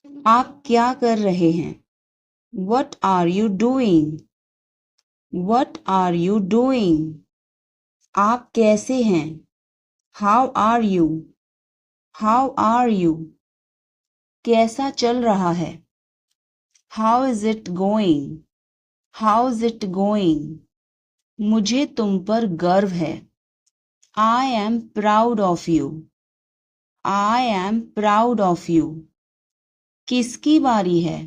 आप क्या कर रहे हैं? What are you doing? What are you doing? आप कैसे हैं? How are you? How are you? कैसा चल रहा है? How is it going? How's it going? मुझे तुम पर गर्व है. I am proud of you. I am proud of you. किसकी बारी है?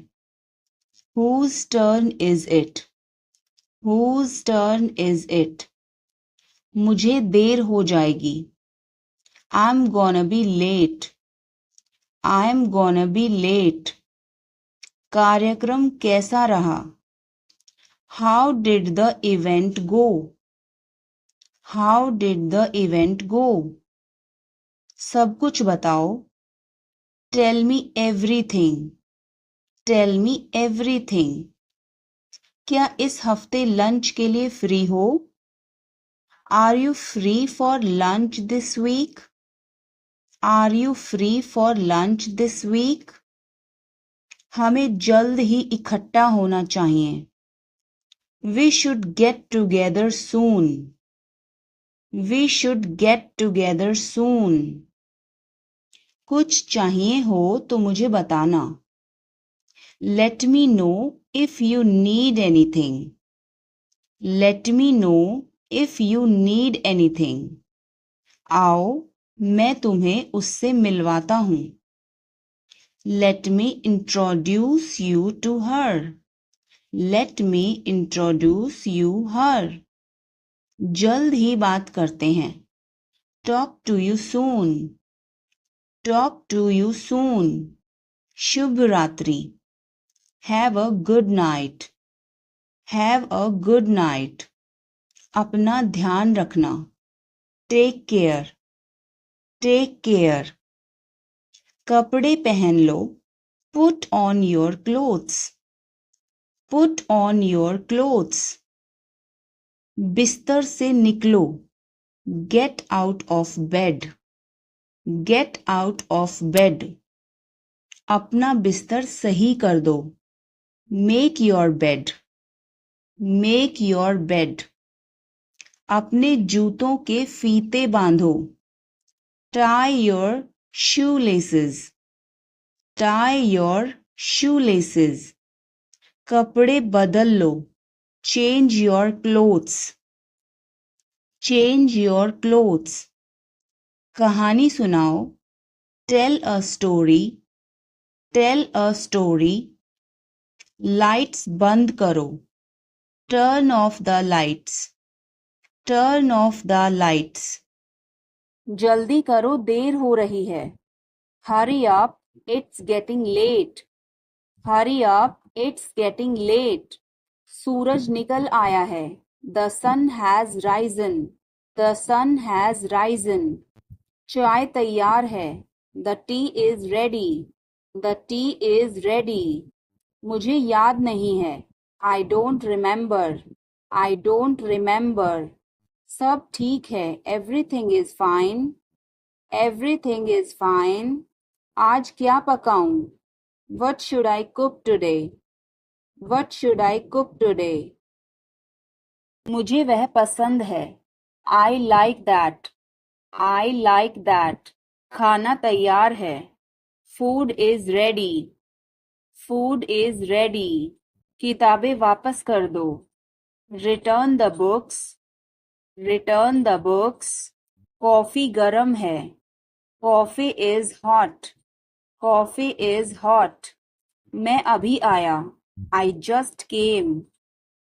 Whose turn is it? Whose turn is it? मुझे देर हो जाएगी. I'm gonna be late. I'm gonna be late. कार्यक्रम कैसा रहा? How did the event go? How did the event go? सब कुछ बताओ. Tell me everything. Tell me everything. क्या इस हफ्ते लंच के लिए फ्री हो? Are you free for lunch this week? Are you free for lunch this week? हमें जल्द ही इकट्ठा होना चाहिए. We should get together soon. We should get together soon. कुछ चाहिए हो तो मुझे बताना. Let me know if you need anything. Let me know if you need anything. आओ मैं तुम्हें उससे मिलवाता हूँ. Let me introduce you to her. Let me introduce you her. जल्द ही बात करते हैं. Talk to you soon. Talk to you soon. शुभ रात्रि. Have a good night. Have a good night. अपना ध्यान रखना. Take care. Take care. कपड़े पहन लो. Put on your clothes. Put on your clothes. बिस्तर से निकलो. Get out of bed. Get out of bed. अपना बिस्तर सही कर दो. Make your bed. Make your bed. अपने जूतों के फीते बांधो. Tie your shoelaces. Tie your shoelaces. कपड़े बदल लो. Change your clothes. Change your clothes. कहानी सुनाओ. Tell a story. Tell a story. Lights बंद करो. Turn off the lights. Turn off the lights. जल्दी करो देर हो रही है. Hurry up, it's getting late. Hurry up, it's getting late. सूरज निकल आया है. The sun has risen. The sun has risen. चाय तैयार है. The tea is ready. The tea is ready. मुझे याद नहीं है. I don't remember. I don't remember. सब ठीक है. Everything is fine. Everything is fine. आज क्या पकाऊं? What should I cook today? What should I cook today? मुझे वह पसंद है. I like that. I like that. खाना तैयार है. Food is ready. Food is ready. किताबें वापस कर दो. Return the books. Return the books. Coffee गरम है. Coffee is hot. Coffee is hot. मैं अभी आया. I just came.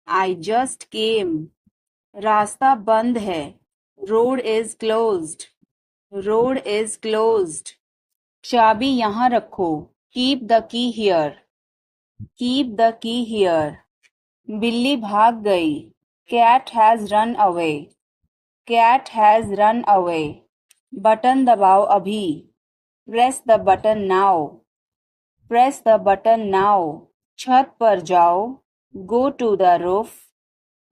I just came. रास्ता बंद है. Road is closed. Road is closed. चाबी यहाँ रखो. Keep the key here. Keep the key here. बिल्ली भाग गई. Cat has run away. Cat has run away. Button दबाओ अभी. Press the button now. Press the button now. छत पर जाओ. Go to the roof.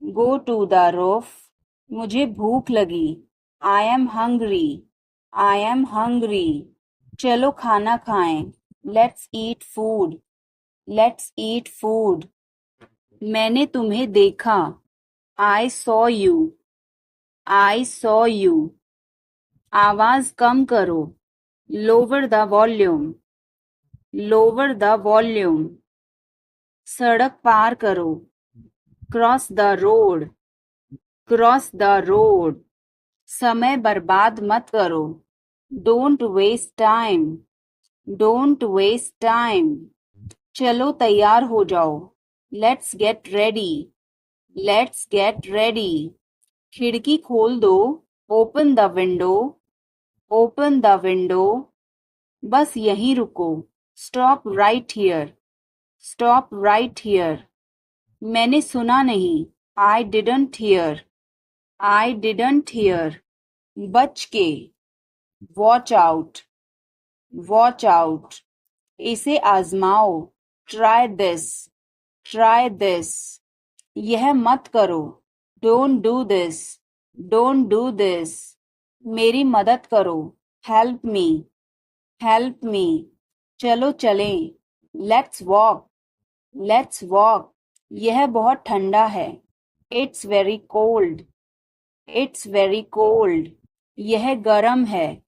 Go to the roof. मुझे भूख लगी. I am hungry. I am hungry. चलो खाना खाएं. Let's eat food. Let's eat food. मैंने तुम्हें देखा. I saw you. I saw you. आवाज कम करो. Lower the volume. Lower the volume. सड़क पार करो. Cross the road. Cross the road. समय बर्बाद मत करो. Don't waste time. Don't waste time. चलो तैयार हो जाओ. Let's get ready. Let's get ready. खिड़की खोल दो. Open the window. Open the window. बस यहीं रुको. Stop right here. Stop right here. मैंने सुना नहीं. I didn't hear. I didn't hear. बच के. Watch out. Watch out. इसे आजमाओ. Try this. Try this. यह मत करो. Don't do this. Don't do this. मेरी मदद करो. Help me. Help me. चलो चलें. Let's walk. Let's walk. यह बहुत ठंडा है. It's very cold. It's very cold. यह गर्म है.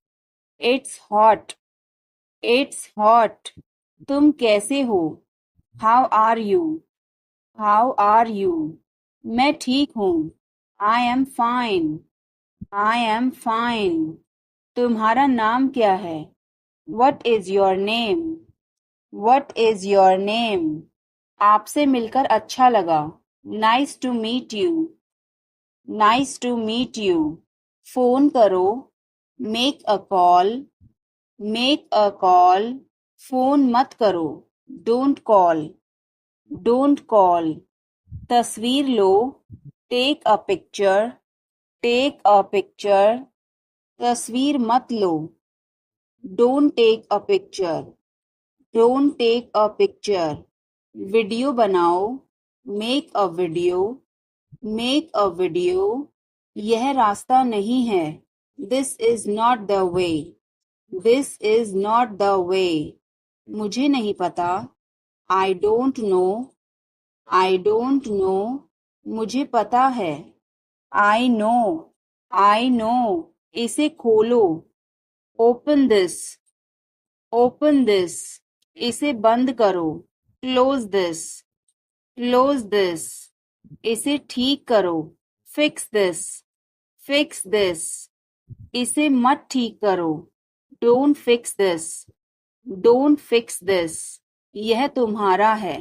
It's hot. It's hot. तुम कैसे हो? How are you? How are you? मैं ठीक हूँ. I am fine. I am fine. तुम्हारा नाम क्या है? What is your name? What is your name? आपसे मिलकर अच्छा लगा. Nice to meet you. Nice to meet you. Phone करो. Make a call. Make a call. Phone मत करो. Don't call. Don't call. तस्वीर लो. Take a picture. Take a picture. तस्वीर मत लो. Don't take a picture. Don't take a picture. Video बनाओ. Make a video. Make a video. यह रास्ता नहीं है. This is not the way. This is not the way. मुझे नहीं पता. I don't know. I don't know. मुझे पता है. I know. I know. इसे खोलो. Open this. Open this. इसे बंद करो. Close this. Close this. इसे ठीक करो. Fix this. Fix this. इसे मत ठीक करो. Don't fix this. Don't fix this. यह तुम्हारा है.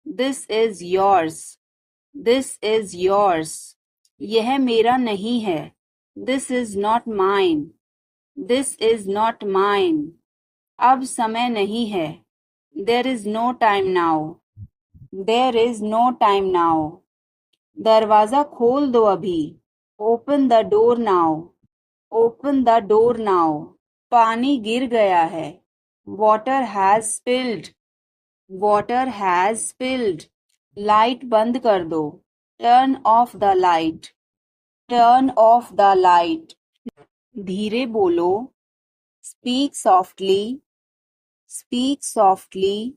This is yours. This is yours. यह मेरा नहीं है. This is not mine. This is not mine. अब समय नहीं है. There is no time now. There is no time now. दरवाजा खोल दो अभी. Open the door now. Open the door now. पानी गिर गया है. Water has spilled. Water has spilled. Light बंद कर दो. Turn off the light. Turn off the light. धीरे बोलो. Speak softly. Speak softly.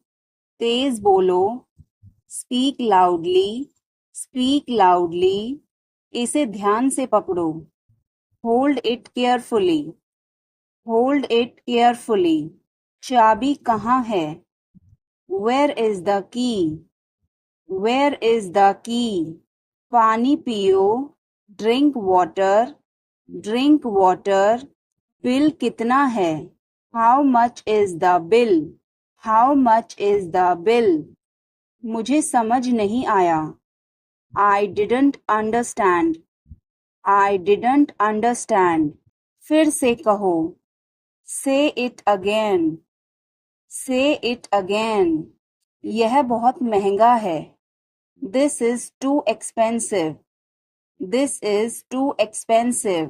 तेज बोलो. Speak loudly. Speak loudly. इसे ध्यान से पकड़ो. Hold it carefully. Hold it carefully. चाबी कहाँ है? Where is the key? Where is the key? पानी पियो. Drink water. Drink water. Bill कितना है? How much is the bill? How much is the bill? मुझे समझ नहीं आया. I didn't understand. I didn't understand. फिर से कहो. Say it again. Say it again. यह बहुत महंगा है. This is too expensive. This is too expensive.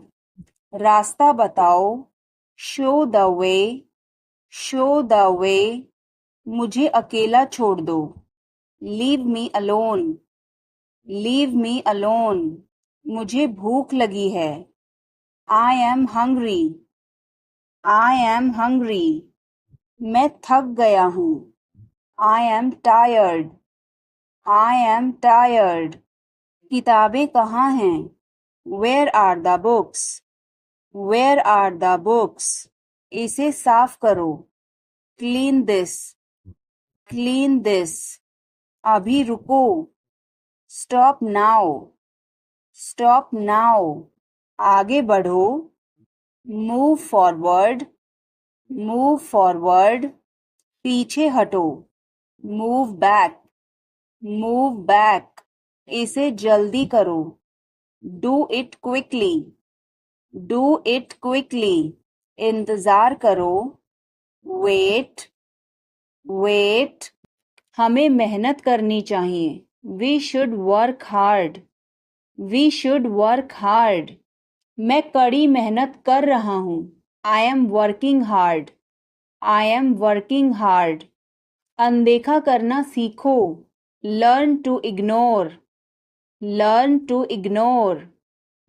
रास्ता बताओ. Show the way. Show the way. मुझे अकेला छोड़ दो. Leave me alone. Leave me alone. मुझे भूख लगी है. I am hungry. I am hungry. मैं थक गया हूँ. I am tired. I am tired. किताबें कहाँ हैं? Where are the books? Where are the books? इसे साफ करो. Clean this. Clean this. अभी रुको. Stop now. Stop now. आगे बढ़ो. Move forward. Move forward. पीछे हटो. Move back. Move back. इसे जल्दी करो. Do it quickly. Do it quickly. इंतजार करो. Wait. Wait. हमें मेहनत करनी चाहिए. We should work hard. We should work hard. मैं कड़ी मेहनत कर रहा हूँ. I am working hard. I am working hard. अनदेखा करना सीखो. Learn to ignore. Learn to ignore.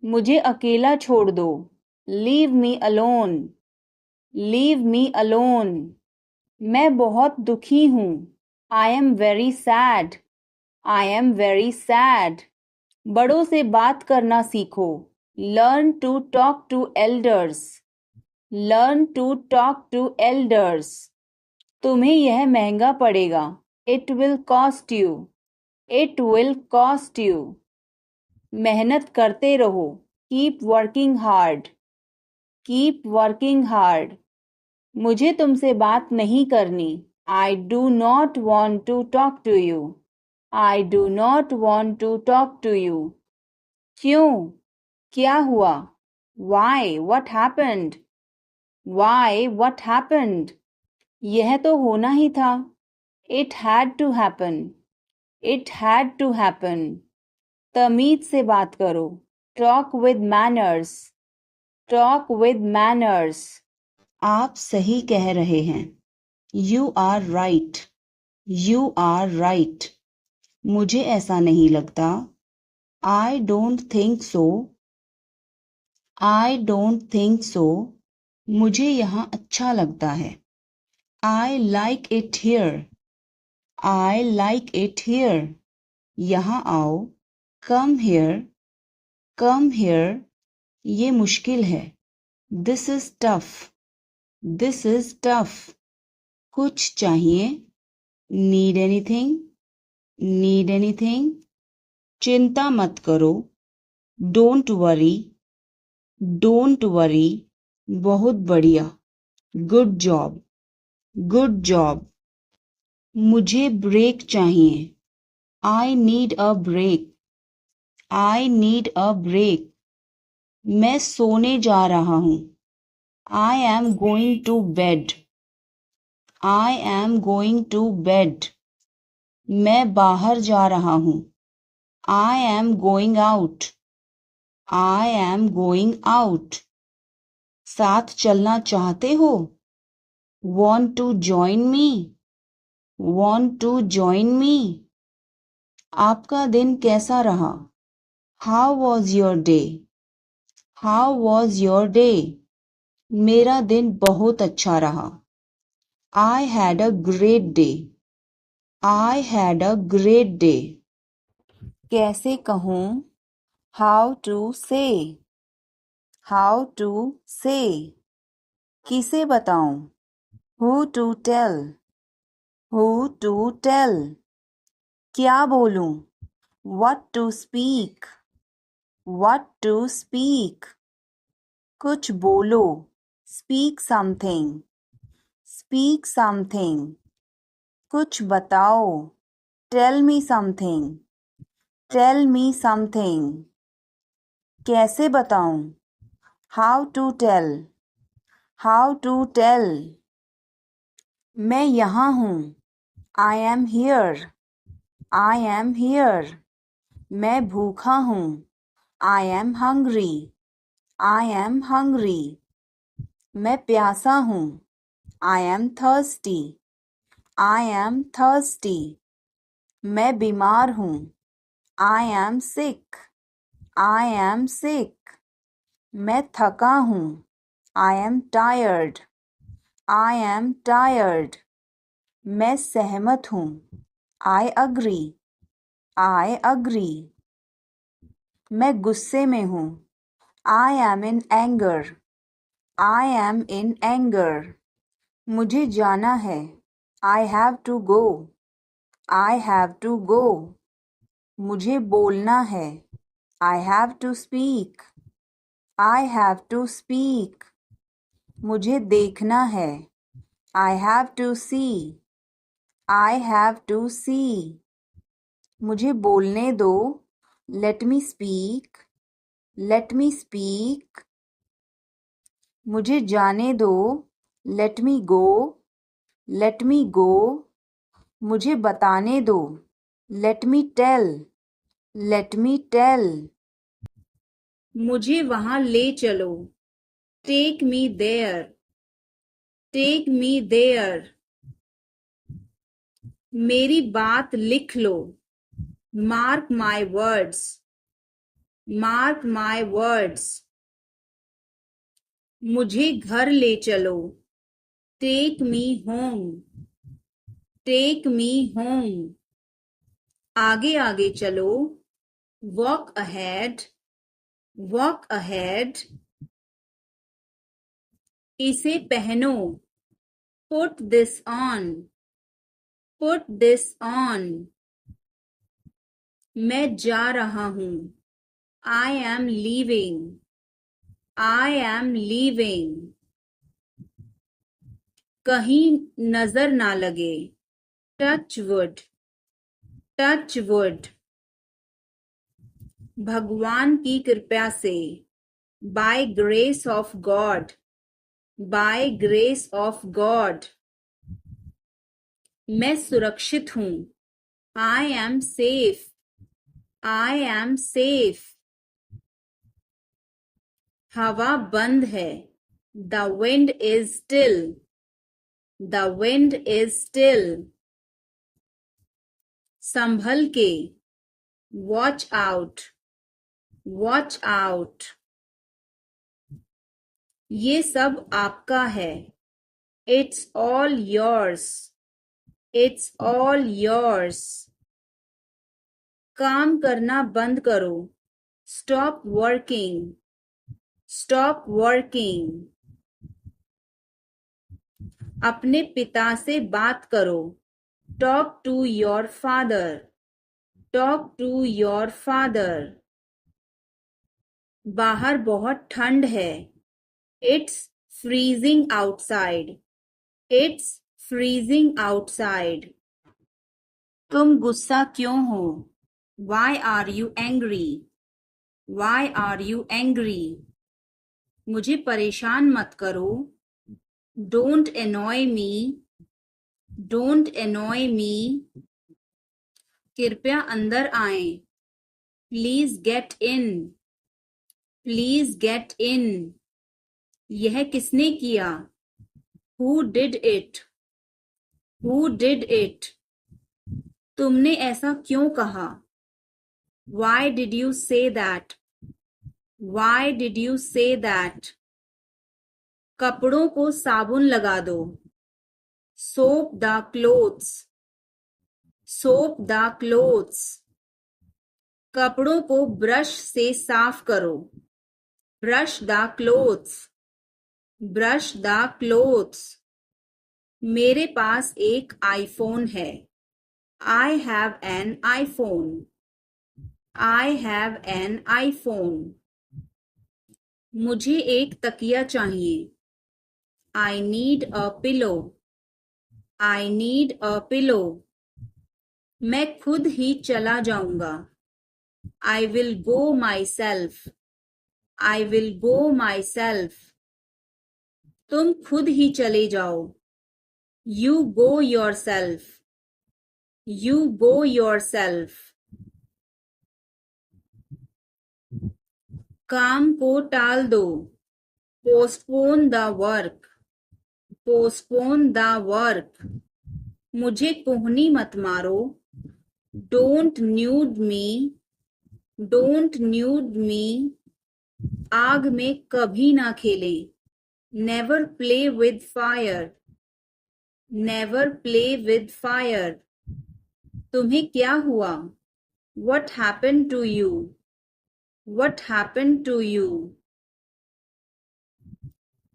मुझे अकेला छोड़ दो. Leave me alone. Leave me alone. मैं बहुत दुखी हूँ. I am very sad. I am very sad. बड़ों से बात करना सीखो. Learn to talk to elders. Learn to talk to elders. तुम्हें यह महंगा पड़ेगा. It will cost you. It will cost you. मेहनत करते रहो. Keep working hard. Keep working hard. मुझे तुमसे बात नहीं करनी. I do not want to talk to you. I do not want to talk to you. क्यों? क्या हुआ? Why? What happened? Why? What happened? यह तो होना ही था. It had to happen. It had to happen. तमीज से बात करो. Talk with manners. Talk with manners. आप सही कह रहे हैं. You are right. You are right. मुझे ऐसा नहीं लगता. I don't think so. I don't think so. मुझे यहाँ अच्छा लगता है. I like it here. I like it here. यहाँ आओ. Come here. Come here. ये मुश्किल है. This is tough. This is tough. कुछ चाहिए. Need anything? Need anything? चिंता मत करो. Don't worry. Don't worry. बहुत बढ़िया. Good job. Good job. मुझे ब्रेक चाहिए. I need a break. I need a break. मैं सोने जा रहा हूँ. I am going to bed. I am going to bed. मैं बाहर जा रहा हूँ. I am going out. I am going out. साथ चलना चाहते हो? Want to join me? Want to join me? आपका दिन कैसा रहा? How was your day? How was your day? मेरा दिन बहुत अच्छा रहा. I had a great day. I had a great day. कैसे कहूँ? How to say. How to say. किसे बताऊं? Who to tell. Who to tell. क्या बोलूं? What to speak. What to speak. कुछ बोलो. Speak something. Speak something. कुछ बताओ. Tell me something. Tell me something. कैसे बताऊं? How to tell. How to tell. मैं यहाँ हूँ. I am here. I am here. मैं भूखा हूँ. I am hungry. I am hungry. मैं प्यासा हूँ. I am thirsty. I am thirsty. मैं बीमार हूँ. I am sick. I am sick. मैं थका हूँ. I am tired. I am tired. मैं सहमत हूँ. I agree. I agree. मैं गुस्से में हूँ. I am in anger. I am in anger. मुझे जाना है. I have to go. I have to go. मुझे बोलना है. I have to speak. I have to speak. मुझे देखना है. I have to see. I have to see. मुझे बोलने दो. Let me speak. Let me speak. मुझे जाने दो. Let me go. Let me go. मुझे बताने दो. Let me tell. Let me tell. मुझे वहाँ ले चलो. Take me there. Take me there. मेरी बात लिख लो. Mark my words. Mark my words. मुझे घर ले चलो. Take me home. Take me home. आगे आगे चलो. Walk ahead. Walk ahead. इसे पहनो. Put this on. Put this on. मैं जा रहा हूँ. I am leaving. I am leaving. कहीं नजर ना लगे. Touch wood. Touch wood. भगवान की कृपा से. By grace of God. By grace of God. मैं सुरक्षित हूँ. I am safe. I am safe. हवा बंद है. The wind is still. The wind is still. संभल के. Watch out. Watch out. ये सब आपका है. It's all yours. It's all yours. काम करना बंद करो. Stop working. Stop working. अपने पिता से बात करो. Talk to your father. Talk to your father. बाहर बहुत ठंड है. It's freezing outside. It's freezing outside. तुम गुस्सा क्यों हो? Why are you angry? Why are you angry? मुझे परेशान मत करो. Don't annoy me. Don't annoy me. कृपया अंदर आएं. Please get in. Please get in. यह किसने किया? Who did it? Who did it? तुमने ऐसा क्यों कहा? Why did you say that? Why did you say that? कपड़ों को साबुन लगा दो. Soap the clothes. Soap the clothes. कपड़ों को ब्रश से साफ करो. Brush the clothes. Brush the clothes. मेरे पास एक आईफोन है. I have an iPhone. I have an iPhone. मुझे एक तकिया चाहिए. I need a pillow. I need a pillow. मैं खुद ही चला जाऊंगा. I will go myself. I will go myself. तुम खुद ही चले जाओ. You go yourself. You go yourself. काम को टाल दो. Postpone the work. Postpone the work. मुझे कोहनी मत मारो. Don't nude me. Don't nude me. आग में कभी ना खेलें. Never play with fire. Never play with fire. तुम्हें क्या हुआ? What happened to you? What happened to you?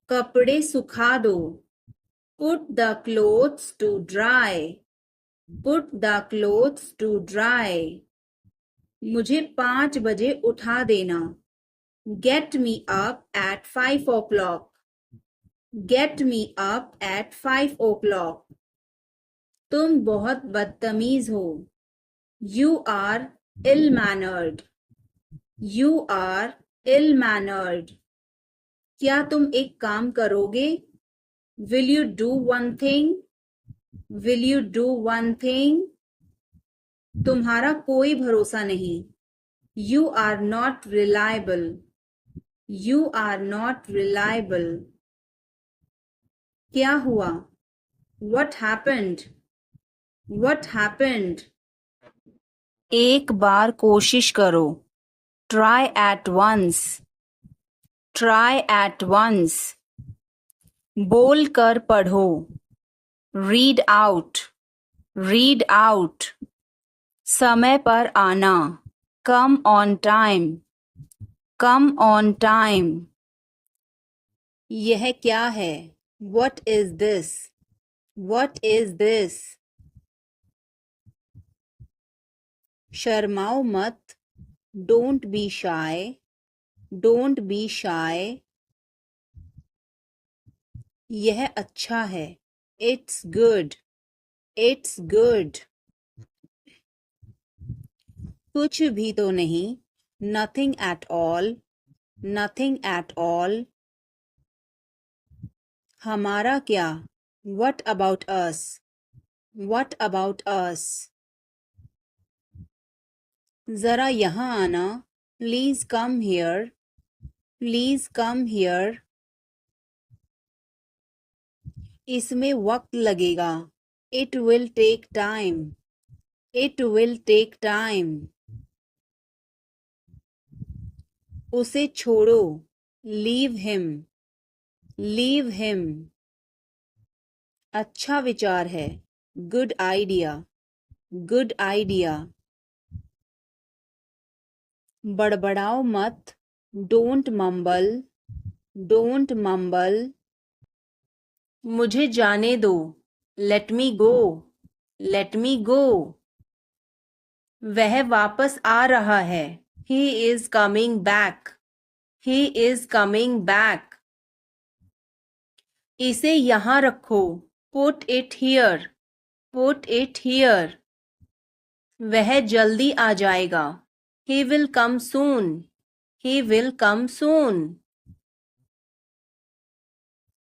कपड़े सुखा दो. Put the clothes to dry. Put the clothes to dry. मुझे 5 बजे उठा देना. Get me up at 5 o'clock. Get me up at 5 o'clock. तुम बहुत बदतमीज हो. You are ill-mannered. You are ill-mannered. क्या तुम एक काम करोगे? Will you do one thing? Will you do one thing? तुम्हारा कोई भरोसा नहीं. You are not reliable. You are not reliable. क्या हुआ? What happened? What happened? एक बार कोशिश करो. Try at once. Try at once. बोल कर पढ़ो. Read out. Read out. समय पर आना. Come on time. Come on time. यह क्या है? What is this? What is this? शर्माओ मत. Don't be shy. Don't be shy. यह अच्छा है. It's good. It's good. कुछ भी तो नहीं. Nothing at all. Nothing at all. हमारा क्या? What about us? What about us? जरा यहाँ आना. Please come here. Please come here. इसमें वक्त लगेगा. It will take time. It will take time. उसे छोड़ो. Leave him. Leave him. अच्छा विचार है. Good idea. Good idea. बड़बड़ाओ मत. Don't mumble. Don't mumble. मुझे जाने दो. Let me go. Let me go. वह वापस आ रहा है. He is coming back. He is coming back. इसे यहाँ रखो. Put it here. Put it here. वह जल्दी आ जाएगा. He will come soon. He will come soon.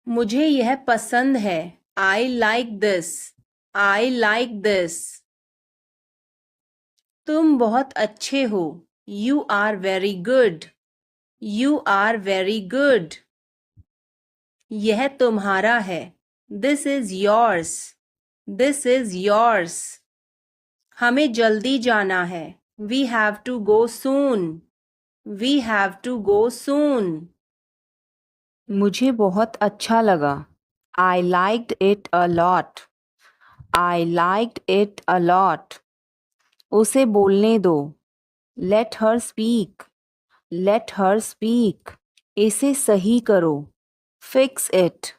मुझे यह पसंद है. I like this. I like this. तुम बहुत अच्छे हो. You are very good. You are very good. यह तुम्हारा है. This is yours. This is yours. हमें जल्दी जाना है. We have to go soon. We have to go soon. मुझे बहुत अच्छा लगा. I liked it a lot. I liked it a lot. उसे बोलने दो. Let her speak. Let her speak. इसे सही करो. Fix it.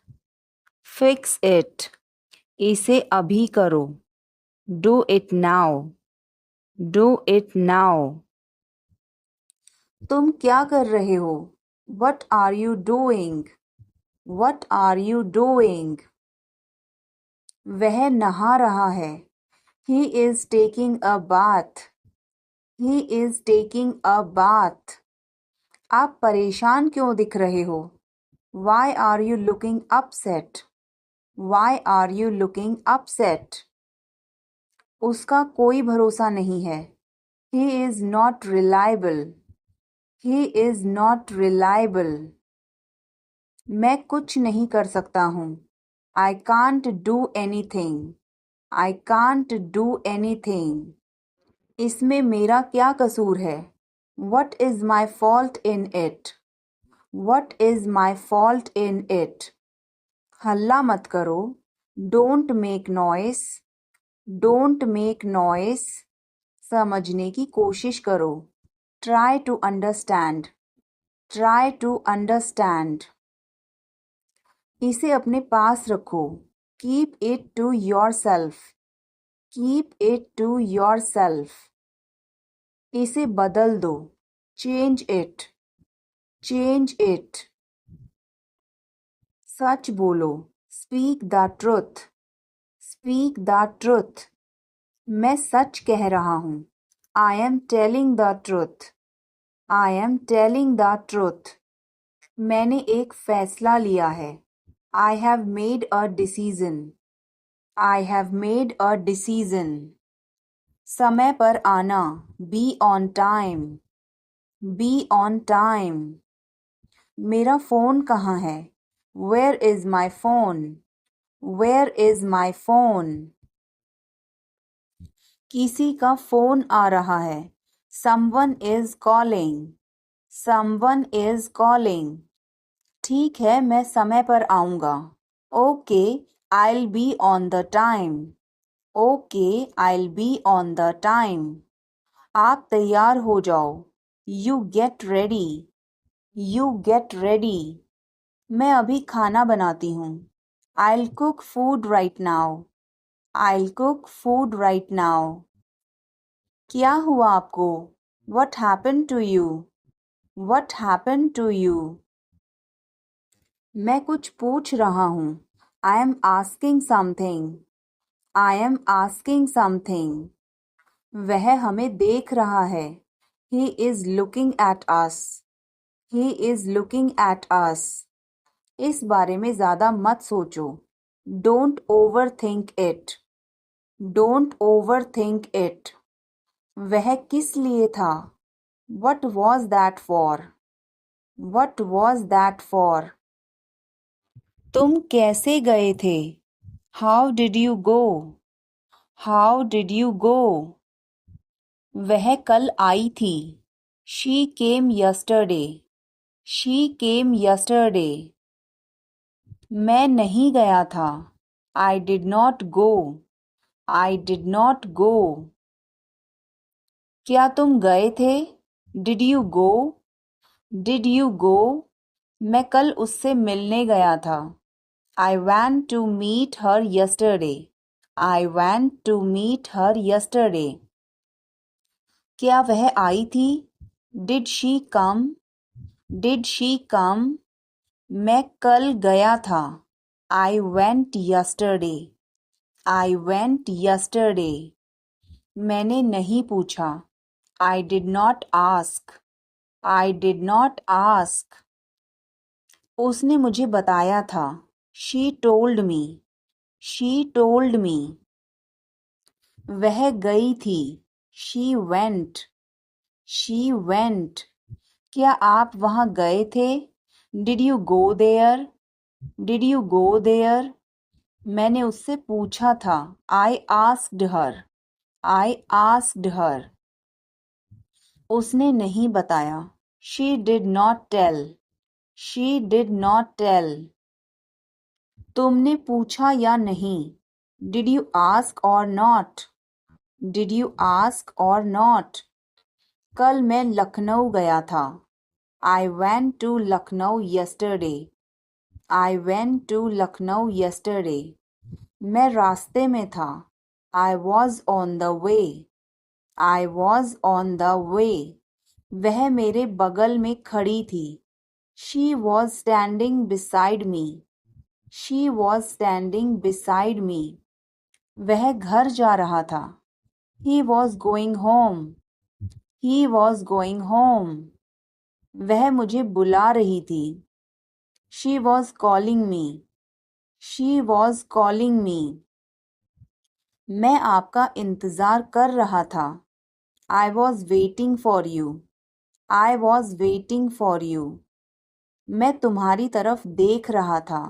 Fix it. इसे अभी करो. Do it now. Do it now. तुम क्या कर रहे हो? What are you doing? What are you doing? वह नहा रहा है. He is taking a bath. He is taking a bath. आप परेशान क्यों दिख रहे हो? Why are you looking upset? Why are you looking upset? उसका कोई भरोसा नहीं है. He is not reliable. He is not reliable. मैं कुछ नहीं कर सकता हूँ. I can't do anything. I can't do anything. इसमें मेरा क्या कसूर है? What is my fault in it? What is my fault in it? हल्ला मत करो. Don't make noise, don't make noise, समझने की कोशिश करो। Try to understand, try to understand, इसे अपने पास रखो। Keep it to yourself, keep it to yourself, इसे बदल दो। चेंज इट, चेंज इट, सच बोलो। Speak the truth, speak the truth, मैं सच कह रहा हूँ। I am telling the truth, I am telling the truth, मैंने एक फैसला लिया है। आई have made a decision, I have made a decision, समय पर आना। Be on time, be on time, मेरा फ़ोन कहाँ है? Where is my phone, where is my phone, किसी का फ़ोन आ रहा है। Someone is calling, someone is calling, ठीक है मैं समय पर आऊँगा। Okay I'll be on the time, okay I'll be on the time, आप तैयार हो जाओ। You get ready, you get ready, मैं अभी खाना बनाती हूँ। I'll cook food right now, I'll cook food right now, क्या हुआ आपको? What happened to you, what happened to you, मैं कुछ पूछ रहा हूँ। I am asking something, I am asking something, वह हमें देख रहा है। He is looking at us, he is looking at us, इस बारे में ज़्यादा मत सोचो। Don't overthink it, don't overthink it, वह किस लिए था? What was that for, what was that for, तुम कैसे गए थे? How did you go, how did you go, वह कल आई थी। She came yesterday, she came yesterday, मैं नहीं गया था। I did not go, I did not go, क्या तुम गए थे? Did you go, did you go, मैं कल उससे मिलने गया था। I went to meet her yesterday, I went to meet her yesterday, क्या वह आई थी? Did she come, did she come, मैं कल गया था। I went yesterday, I went yesterday, मैंने नहीं पूछा। I did not ask, I did not ask, उसने मुझे बताया था। She told me, she told me, वह गई थी। She went, she went, क्या आप वहाँ गए थे? Did you go there, did you go there, मैंने उससे पूछा था। I asked her, I asked her, उसने नहीं बताया। She did not tell, she did not tell, तुमने पूछा या नहीं? Did you ask or not, did you ask or not, कल मैं लखनऊ गया था। I went to Lucknow yesterday, I went to Lucknow yesterday, मैं रास्ते में था। I was on the way, I was on the way, वह मेरे बगल में खड़ी थी। She was standing beside me, she was standing beside me, वह घर जा रहा था। He was going home, he was going home, वह मुझे बुला रही थी। She was calling me, she was calling me, मैं आपका इंतज़ार कर रहा था। I was waiting for you, I was waiting for you, मैं तुम्हारी तरफ देख रहा था।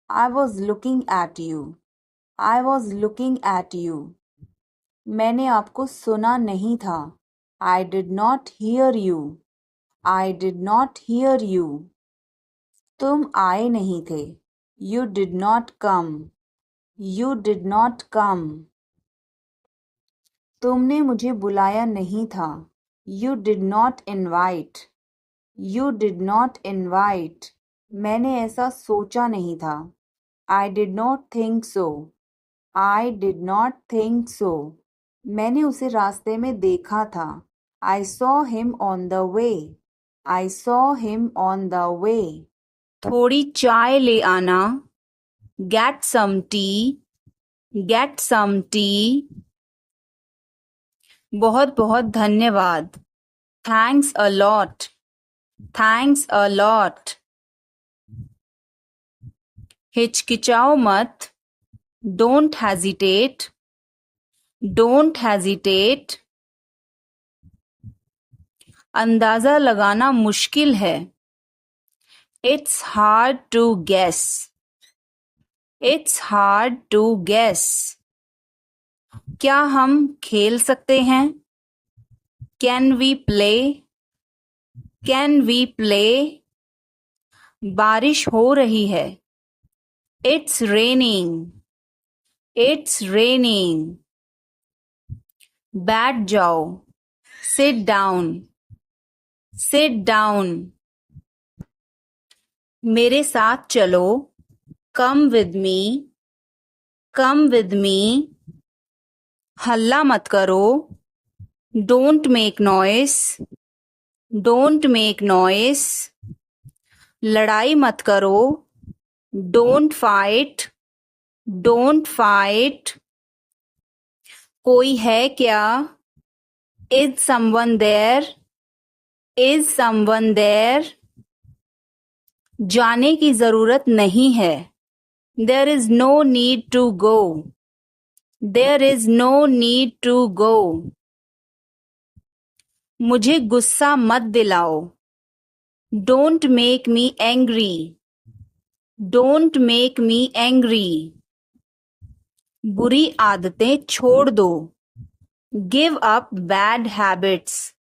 I was looking at you, I was looking at you, मैंने आपको सुना नहीं था। I did not hear you, I did not hear you, तुम आए नहीं थे। You did not come, You did not come. तुमने मुझे बुलाया नहीं था. You did not invite. You did not invite. मैंने ऐसा सोचा नहीं था. I did not think so. I did not think so. मैंने उसे रास्ते में देखा था. I saw him on the way. I saw him on the way. थोड़ी चाय ले आना. Get some tea. Get some tea. बहुत बहुत धन्यवाद. Thanks a lot. Thanks a lot. हिचकिचाओ मत. Don't hesitate. Don't hesitate. अंदाजा लगाना मुश्किल है. It's hard to guess. It's hard to guess. क्या हम खेल सकते हैं? Can we play? Can we play? बारिश हो रही है. It's raining. It's raining. बैठ जाओ. Sit down. Sit down. मेरे साथ चलो. Come with me. Come with me. हल्ला मत करो. Don't make noise. Don't make noise. लड़ाई मत करो. Don't fight. Don't fight. कोई है क्या? Is someone there? Is someone there? जाने की जरूरत नहीं है. There is no need to go. There is no need to go. मुझे गुस्सा मत दिलाओ. Don't make me angry. Don't make me angry. बुरी आदतें छोड़ दो. Give up bad habits.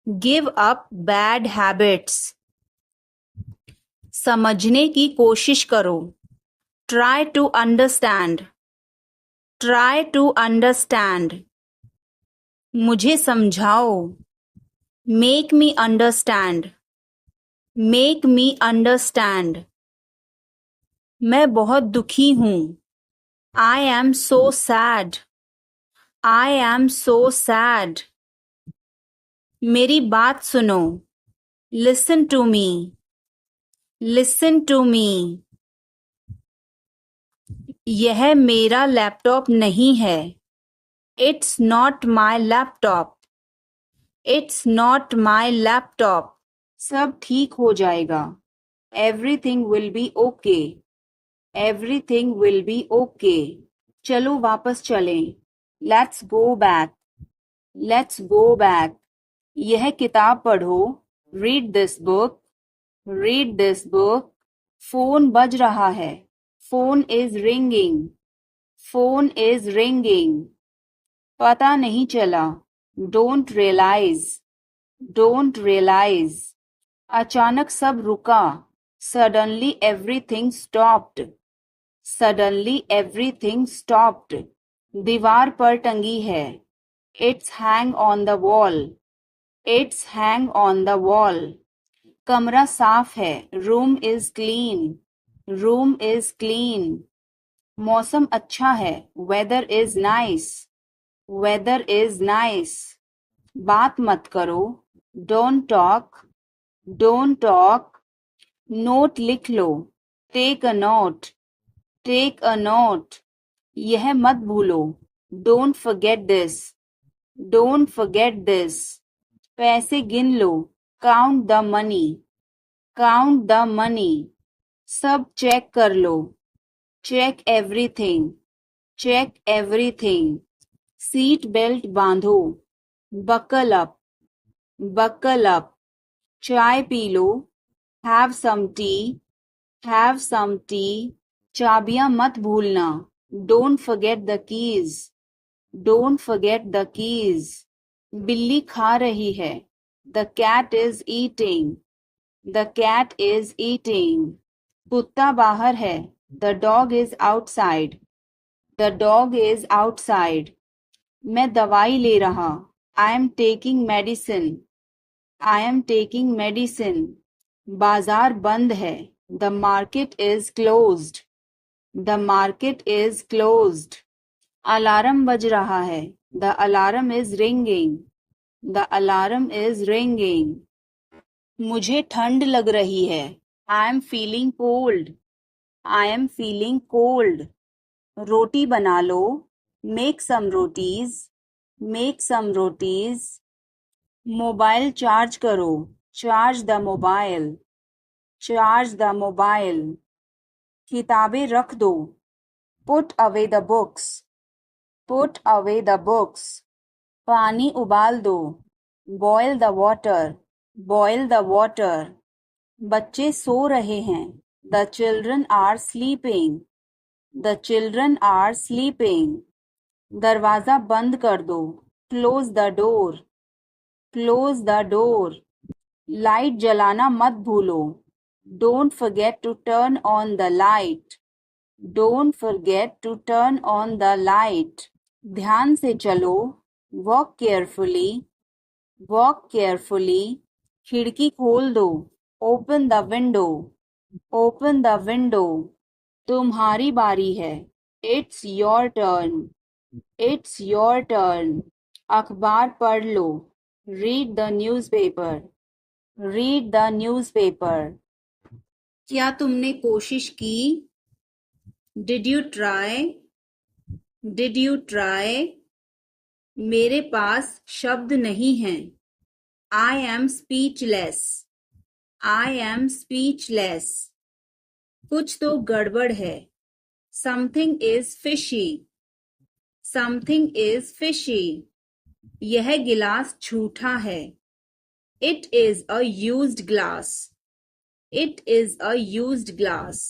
Give up bad habits. समझने की कोशिश करो. Try to understand. Try to understand. मुझे समझाओ. Make me understand. Make me understand. मैं बहुत दुखी हूँ. I am so sad. I am so sad. मेरी बात सुनो. Listen to me. Listen to me. यह मेरा लैपटॉप नहीं है. It's not my laptop. It's not my laptop. सब ठीक हो जाएगा. Everything will be okay. Everything will be okay. चलो वापस चलें. Let's go back. Let's go back. यह किताब पढ़ो. Read this book. Read this book. Phone बज रहा है. Phone is ringing. Phone is ringing. पता नहीं चला. Don't realize. Don't realize. अचानक सब रुका. Suddenly everything stopped. Suddenly everything stopped. दीवार पर टंगी है. It's hang on the wall. It's hang on the wall. कमरा साफ है. Room is clean. Room is clean. मौसम अच्छा है. Weather is nice. Weather is nice. बात मत करो. Don't talk. Don't talk. Note लिख लो. Take a note. Take a note. यह मत भूलो. Don't forget this. Don't forget this. पैसे गिन लो. Count the money. Count the money. सब चेक कर लो. Check everything. Check everything. Seat belt बांधो. Buckle up. Buckle up. चाय पी लो. Have some tea. Have some tea. चाबियां मत भूलना. Don't forget the keys. Don't forget the keys. बिल्ली खा रही है. The cat is eating. The cat is eating. कुत्ता बाहर है. The dog is outside. The dog is outside. मैं दवाई ले रहा. I am taking medicine. I am taking medicine. बाजार बंद है. The market is closed. The market is closed. Alarm बज रहा है. The alarm is ringing. The alarm is ringing. मुझे ठंड लग रही है. I am feeling cold. I am feeling cold. रोटी बना लो. Make some rotis. Make some rotis. Mobile charge करो. Charge the mobile. Charge the mobile. किताबें रख दो. Put away the books. Put away the books. पानी उबाल दो. Boil the water. Boil the water. बच्चे सो रहे हैं. The children are sleeping. The children are sleeping. दरवाजा बंद कर दो. Close the door. Close the door. Light जलाना मत भूलो. Don't forget to turn on the light. Don't forget to turn on the light. ध्यान से चलो. Walk carefully. Walk carefully. खिड़की खोल दो. Open the window. Open the window. तुम्हारी बारी है. It's your turn. It's your turn. अखबार पढ़ लो. Read the newspaper. Read the newspaper. क्या तुमने कोशिश की? Did you try? Did you try? मेरे पास शब्द नहीं हैं. I am speechless. I am speechless. कुछ तो गड़बड़ है. Something is fishy. Something is fishy. यह गिलास झूठा है. It is a used glass. It is a used glass.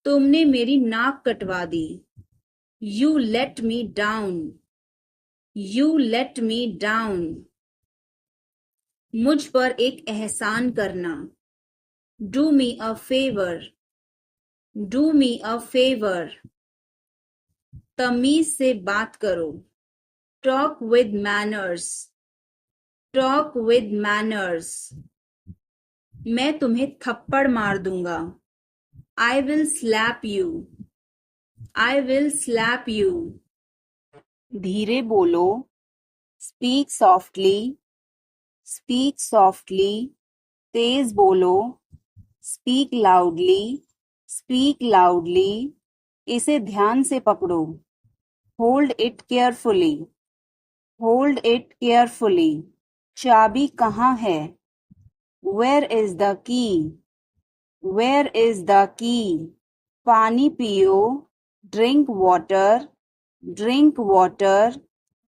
तुमने मेरी नाक कटवा दी. You let me down. You let me down. मुझ पर एक एहसान करना. Do me a favor. Do me a favor. तमीज से बात करो. Talk with manners. Talk with manners. मैं तुम्हें थप्पड़ मार दूंगा. I will slap you. I will slap you. धीरे बोलो. Speak softly. Speak softly. तेज बोलो. Speak loudly. Speak loudly. इसे ध्यान से पकड़ो. Hold it carefully. Hold it carefully. चाबी कहाँ है? Where is the key? Where is the key? पानी पियो. Drink water. Drink water.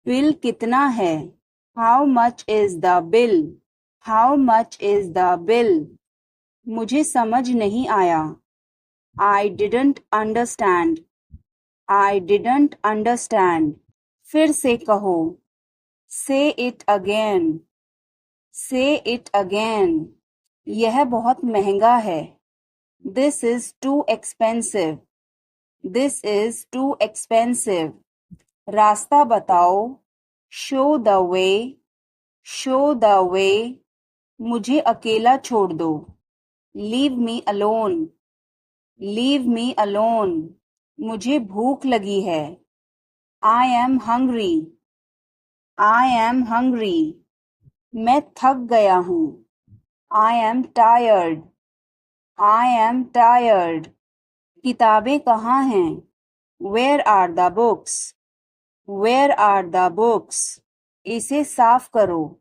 Bill कितना है? How much is the bill? How much is the bill? मुझे समझ नहीं आया. I didn't understand. I didn't understand. फिर से कहो. Say it again. Say it again. यह बहुत महंगा है. This is too expensive. This is too expensive. रास्ता बताओ. Show the way. Show the way. मुझे अकेला छोड़ दो. Leave me alone. Leave me alone. मुझे भूख लगी है. I am hungry. I am hungry. मैं थक गया हूँ. I am tired. I am tired. किताबें कहाँ हैं? Where are the books? Where are the books? इसे साफ करो.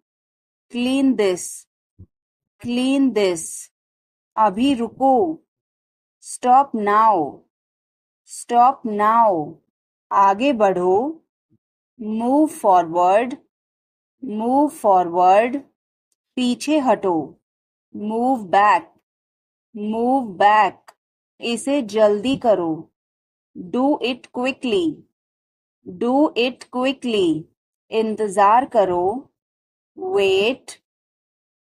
Clean this. Clean this. अभी रुको. Stop now. Stop now. आगे बढ़ो. Move forward. Move forward. पीछे हटो. Move back. Move back. इसे जल्दी करो. Do it quickly. Do it quickly. इंतजार करो. Wait.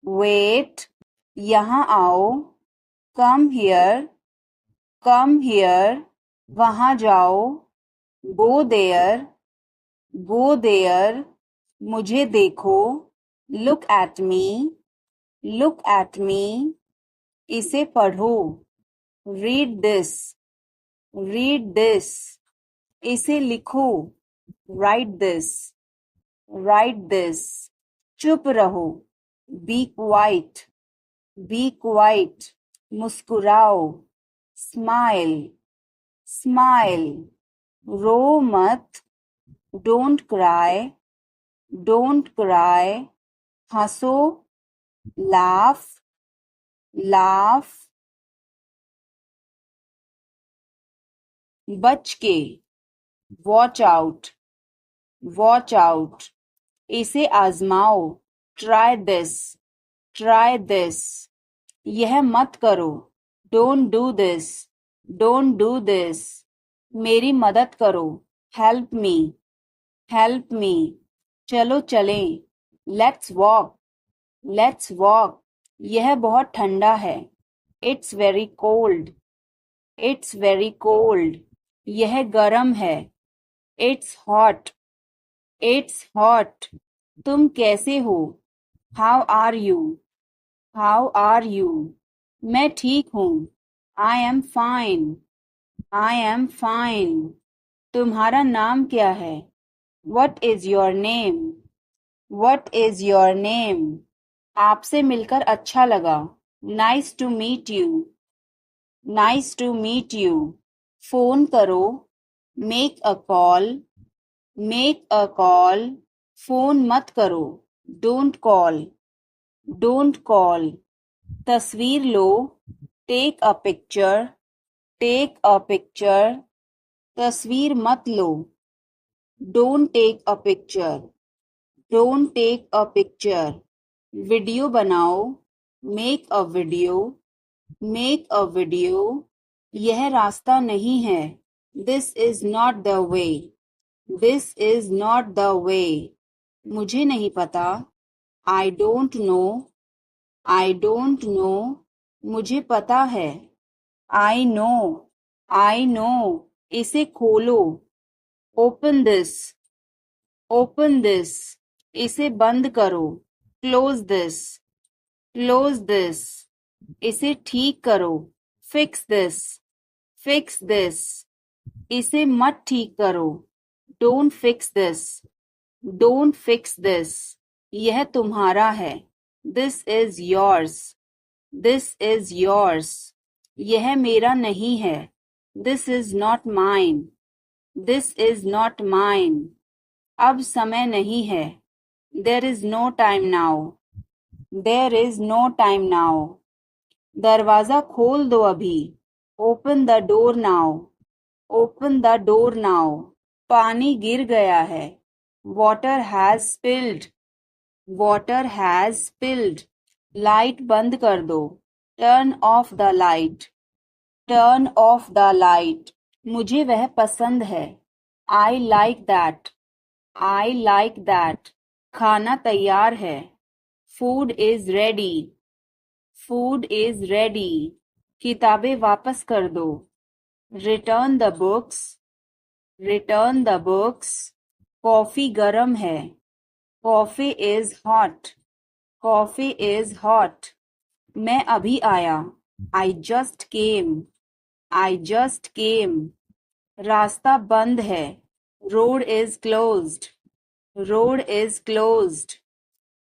Wait. यहाँ आओ. Come here. Come here. वहाँ जाओ. गो देयर, गो देयर, मुझे देखो, look at me, look at me, इसे पढ़ो, रीड दिस, रीड दिस, इसे लिखो, राइट दिस, राइट दिस, चुप रहो, बी क्वाइट, बी क्वाइट, मुस्कुराओ, स्माइल, स्माइल, रो मत, डोंट क्राई, डोंट क्राई, हंसो, लाफ, लाफ, बच के, वॉच आउट, वॉच आउट, इसे आजमाओ, ट्राई दिस, ट्राई दिस, यह मत करो, don't do this, don't do this, मेरी मदद करो, हेल्प मी, हेल्प मी, चलो चलें, लेट्स वॉक, लेट्स वॉक, यह बहुत ठंडा है, it's very cold, it's very cold, यह गर्म है, इट्स हॉट, इट्स हॉट, तुम कैसे हो, how are you, how are you, मैं ठीक हूँ, I am fine, I am fine, तुम्हारा नाम क्या है, what is your name, what is your name, आपसे मिलकर अच्छा लगा, nice to meet you, nice to meet you, phone करो, make a call, make a call, phone मत करो, डोंट कॉल, डोंट कॉल, तस्वीर लो, take a picture, take a picture, तस्वीर मत लो, don't take a picture, don't take a picture, video बनाओ, make a video, make a video, यह रास्ता नहीं है, this is not the way, this is not the way, मुझे नहीं पता, I don't know, I don't know, मुझे पता है, आई नो, आई नो, इसे खोलो, ओपन दिस, ओपन दिस, इसे बंद करो, क्लोज दिस, क्लोज दिस, इसे ठीक करो, फिक्स दिस, फिक्स दिस, इसे मत ठीक करो, don't fix this, don't fix this, यह तुम्हारा है, this is yours, this is yours, यह मेरा नहीं है, this is not mine, this is not mine, अब समय नहीं है, there is no time now, there is no time now, दरवाजा खोल दो अभी, open the door now, open the door now, पानी गिर गया है, water has spilled, water has spilled, light बंद कर दो, turn off the light, turn off the light, मुझे वह पसंद है, I like that, I like that, खाना तैयार है, food is ready, food is ready, किताबें वापस कर दो, return the books, return the books, coffee गर्म है, coffee is hot, coffee is hot, मैं अभी आया, I just came, I just came, रास्ता बंद है, road is closed, road is closed,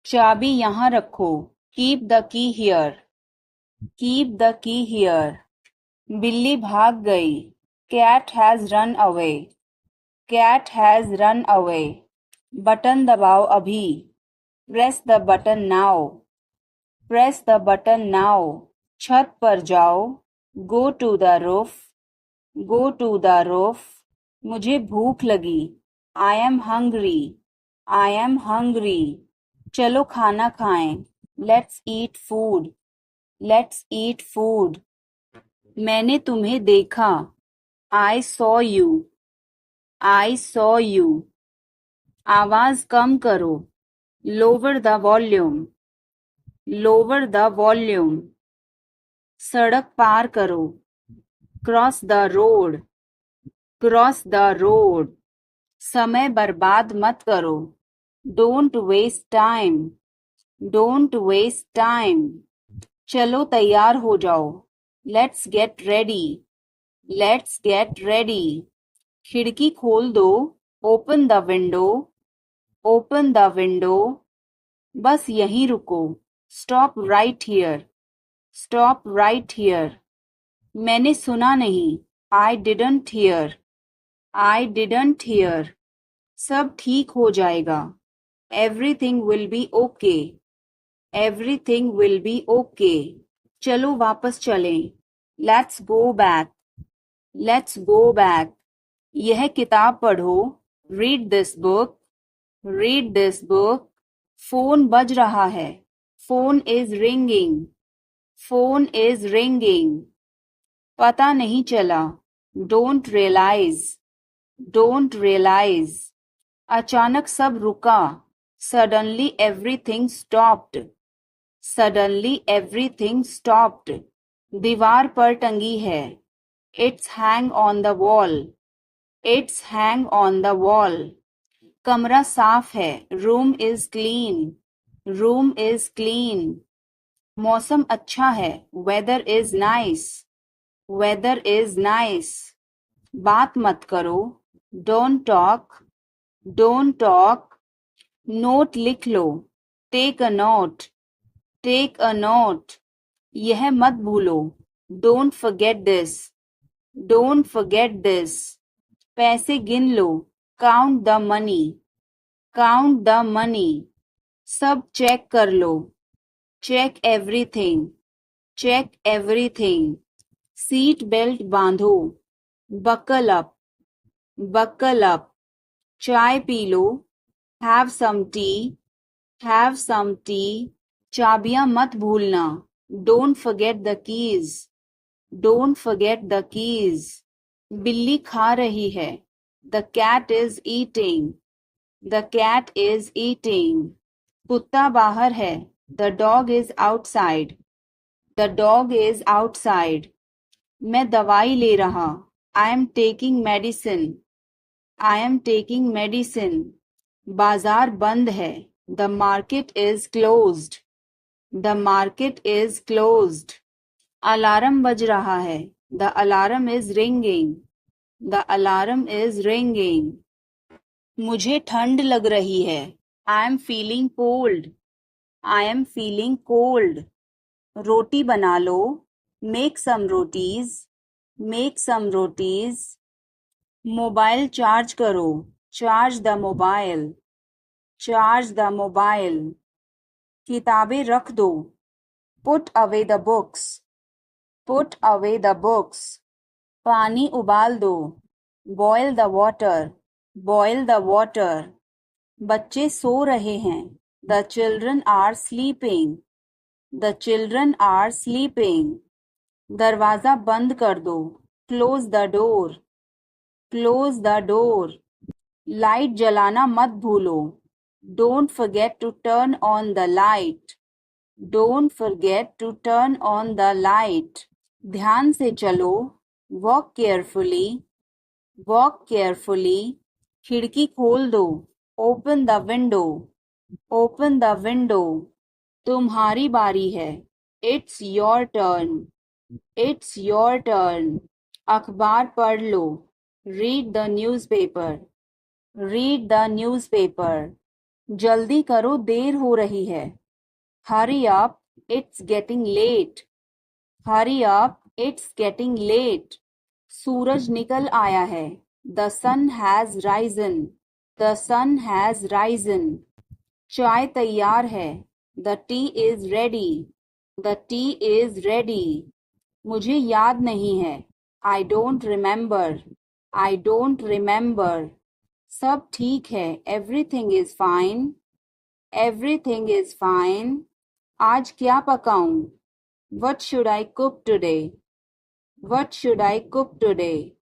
चाबी यहाँ रखो, keep the key here, keep the key here, बिल्ली भाग गई, cat has run away, cat has run away, button दबाओ अभी, press the button now, press the button now, छत पर जाओ, go to the roof, go to the roof, मुझे भूख लगी, I am hungry, I am hungry, चलो खाना खाएं, let's eat food, let's eat food, मैंने तुम्हें देखा, I saw you, I saw you, आवाज कम करो, lower the volume, lower the volume, सड़क पार करो, cross the road, cross the road. समय बर्बाद मत करो। Don't waste time. Don't waste time. चलो तैयार हो जाओ। Let's get ready. Let's get ready. खिड़की खोल दो। Open the window. Open the window. बस यहीं रुको। Stop right here. Stop right here. मैंने सुना नहीं। आई didn't hear. I didn't hear. सब ठीक हो जाएगा। Everything will be okay. Everything will be okay. चलो वापस चलें। Let's go back. Let's go back. यह किताब पढ़ो। Read this book. Read this book. Phone बज रहा है। Phone is ringing. Phone is ringing. पता नहीं चला। Don't realise. Don't realise. अचानक सब रुका। Suddenly everything stopped. Suddenly everything stopped. दीवार पर टंगी है। It's hang on the wall. It's hang on the wall. कमरा साफ है। Room is clean. Room is clean. मौसम अच्छा है। Weather is nice. Weather is nice. बात मत करो। Don't talk. Don't talk. Note लिख लो। Take a note. Take a note. यह मत भूलो। Don't forget this. Don't forget this. पैसे गिन लो। Count the money. Count the money. सब चेक कर लो। Check everything. Check everything. Seat belt बांधो। Buckle up. Buckle up. चाय पी लो। Have some tea. Have some tea. चाबियां मत भूलना। Don't forget the keys. Don't forget the keys. बिल्ली खा रही है। The cat is eating. The cat is eating. कुत्ता बाहर है। The dog is outside. The dog is outside. मैं दवाई ले रहा। I am taking medicine. I am taking medicine. बाजार बंद है। The market is closed. The market is closed. Alarm बज रहा है। The alarm is ringing. The alarm is ringing. मुझे ठंड लग रही है। I am feeling cold. I am feeling cold. रोटी बना लो। Make some rotis. Make some rotis. Mobile charge करो। Charge the mobile. Charge the mobile. किताबें रख दो। Put away the books. Put away the books. पानी उबाल दो। Boil the water. Boil the water. बच्चे सो रहे हैं। The children are sleeping. The children are sleeping. दरवाजा बंद कर दो। Close the door. Close the door. Light जलाना मत भूलो। Don't forget to turn on the light. Don't forget to turn on the light. ध्यान से चलो। Walk carefully. Walk carefully. खिड़की खोल दो। Open the window. Open the window. तुम्हारी बारी है। It's your turn. It's your turn. अखबार पढ़ लो। Read the newspaper. Read the newspaper. जल्दी करो, देर हो रही है। Hurry up, it's getting late. Hurry up, it's getting late. सूरज निकल आया है। The sun has risen. The sun has risen. चाय तैयार है। The tea is ready. The tea is ready. मुझे याद नहीं है। I don't remember. I don't remember. सब ठीक है। Everything is fine. Everything is fine. आज क्या पकाऊं? What should I cook today? What should I cook today?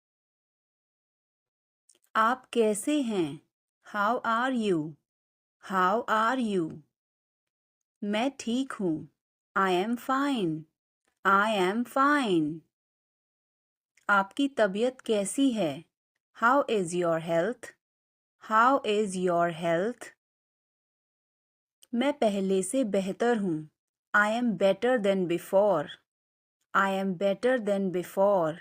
आप कैसे हैं? How are you? How are you? मैं ठीक हूँ। I am fine. I am fine. आपकी तबीयत कैसी है? How is your health? How is your health? मैं पहले से बेहतर हूँ. I am better than before. I am better than before.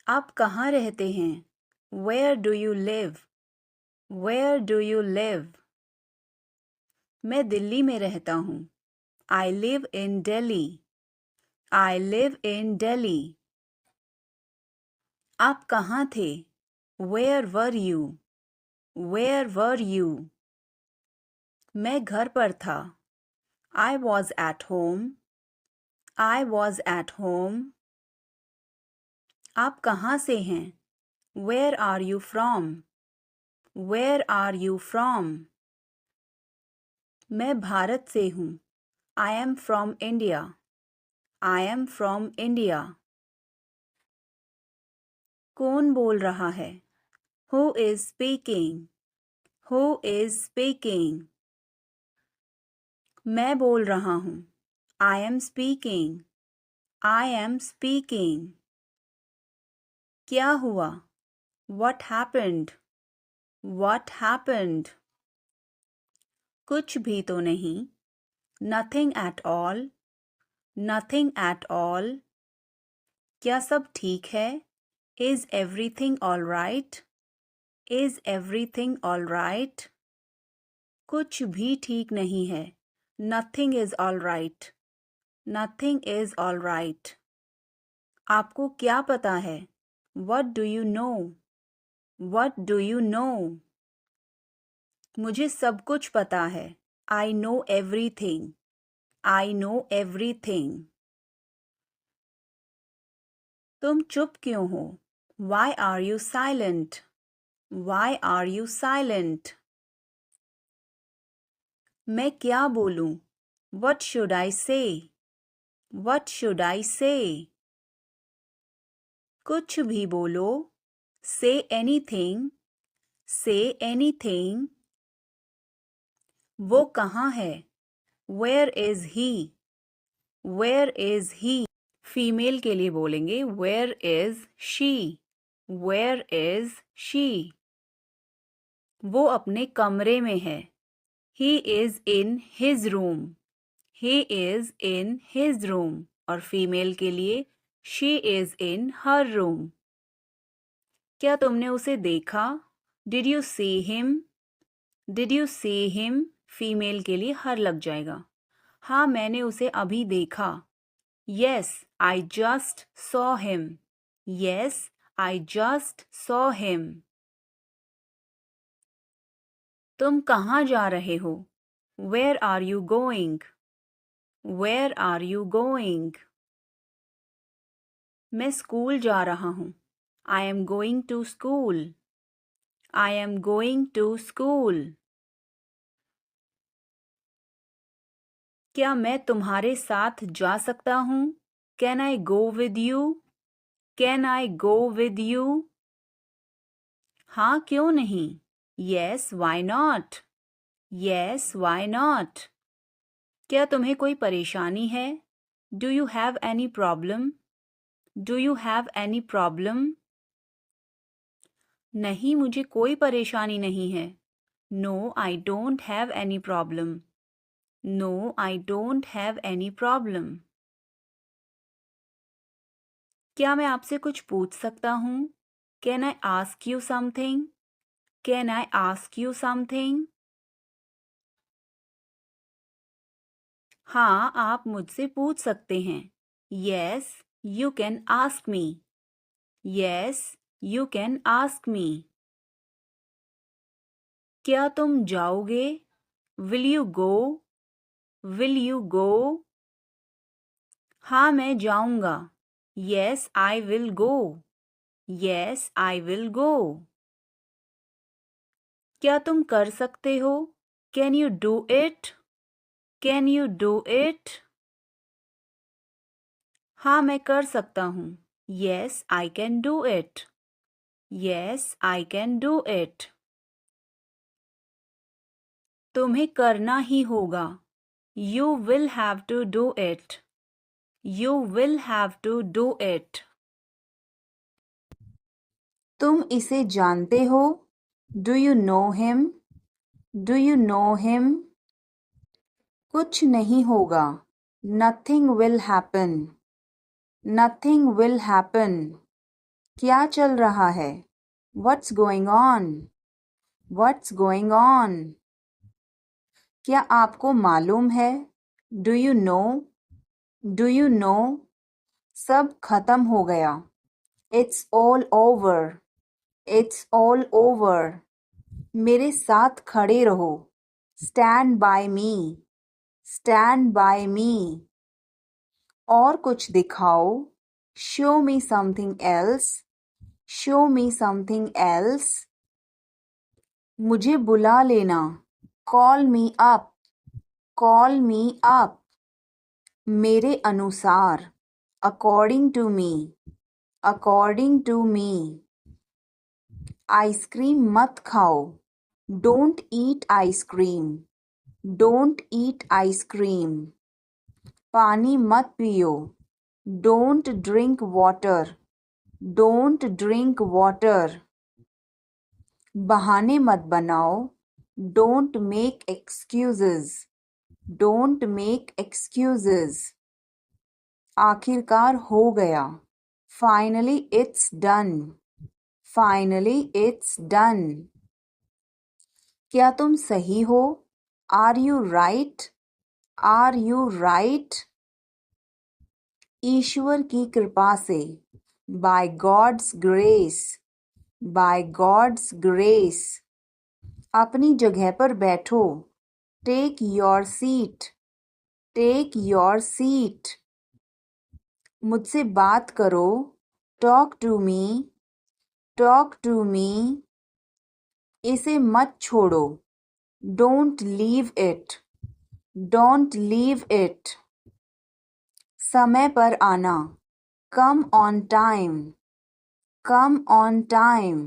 आप कहाँ रहते हैं? Where do you live? Where do you live? मैं दिल्ली में रहता हूँ. I live in Delhi. I live in Delhi. आप कहाँ थे? Where were you? Where were you? मैं घर पर था. I was at home. I was at home. आप कहाँ से हैं? Where are you from? Where are you from? मैं भारत से हूँ. I am from India. I am from India. कौन बोल रहा है? Who is speaking? Who is speaking? मैं बोल रहा हूँ. I am speaking. I am speaking. क्या हुआ? What happened? What happened? कुछ भी तो नहीं. Nothing at all. Nothing at all. क्या सब ठीक है? Is everything all right? Is everything all right? कुछ भी ठीक नहीं है. Nothing is all right. Nothing is all right. आपको क्या पता है? What do you know? What do you know? मुझे सब कुछ पता है. I know everything. I know everything. तुम चुप क्यों हो? Why are you silent? Why are you silent? मैं क्या बोलूं? What should I say? What should I say? कुछ भी बोलो. Say anything. Say anything. वो कहाँ है? Where is he? Where is he? Female के लिए बोलेंगे Where is she? Where is she? वो अपने कमरे में है. He is in his room. He is in his room. और फीमेल के लिए She is in her room. क्या तुमने उसे देखा? Did you see him? Did you see him? Female के लिए हर लग जाएगा. हाँ मैंने उसे अभी देखा. Yes, I just saw him. Yes, I just saw him. तुम कहाँ जा रहे हो? Where are you going? Where are you going? मैं स्कूल जा रहा हूँ. I am going to school. I am going to school. क्या मैं तुम्हारे साथ जा सकता हूँ? Can I go with you? Can I go with you? हाँ क्यों नहीं? Yes, why not? Yes, why not? क्या तुम्हें कोई परेशानी है? Do you have any problem? Do you have any problem? नहीं मुझे कोई परेशानी नहीं है. No, I don't have any problem. No, I don't have any problem. क्या मैं आपसे कुछ पूछ सकता हूँ? Can I ask you something? Can I ask you something? हाँ आप मुझसे पूछ सकते हैं. Yes, you can ask me. Yes, you can ask me. क्या तुम जाओगे? Will you go? Will you go? हाँ मैं जाऊंगा. Yes, I will go. Yes, I will go. क्या तुम कर सकते हो? Can you do it? Can you do it? हाँ मैं कर सकता हूँ. Yes, I can do it. Yes, I can do it. तुम्हें करना ही होगा. You will have to do it. You will have to do it. तुम इसे जानते हो? Do you know him? Do you know him? कुछ नहीं होगा। Nothing will happen. Nothing will happen. क्या चल रहा है? What's going on? What's going on? क्या आपको मालूम है? Do you know? Do you know? सब खत्म हो गया। It's all over. It's all over. मेरे साथ खड़े रहो। Stand by me. Stand by me. और कुछ दिखाओ। Show me something else. Show me something else. मुझे बुला लेना। Call me up. Call me up. मेरे अनुसार। According to me. According to me. Ice cream मत खाओ। Don't eat ice cream. Don't eat ice cream. पानी मत पियो। Don't drink water. Don't drink water. बहाने मत बनाओ। Don't make excuses. Don't make excuses. आखिरकार हो गया। Finally it's done. Finally it's done. क्या तुम सही हो? Are you right? Are you right? ईश्वर की कृपा से। By God's grace. By God's grace. अपनी जगह पर बैठो। Take your seat. Take your seat. मुझसे बात करो। Talk to me. Talk to me. इसे मत छोड़ो। Don't leave it. Don't leave it. समय पर आना। Come on time. Come on time.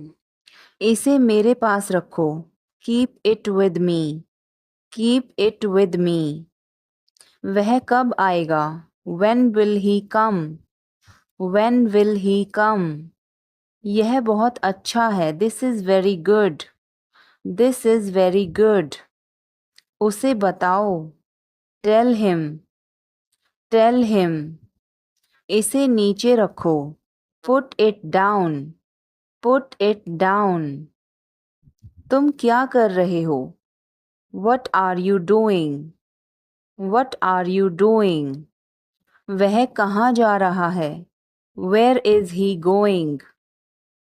इसे मेरे पास रखो। Keep it with me. Keep it with me. वह कब आएगा? When will he come? When will he come? यह बहुत अच्छा है। This is very good. This is very good. उसे बताओ। Tell him. Tell him. इसे नीचे रखो। Put it down. Put it down. तुम क्या कर रहे हो? What are you doing? What are you doing? वह कहाँ जा रहा है? Where is he going?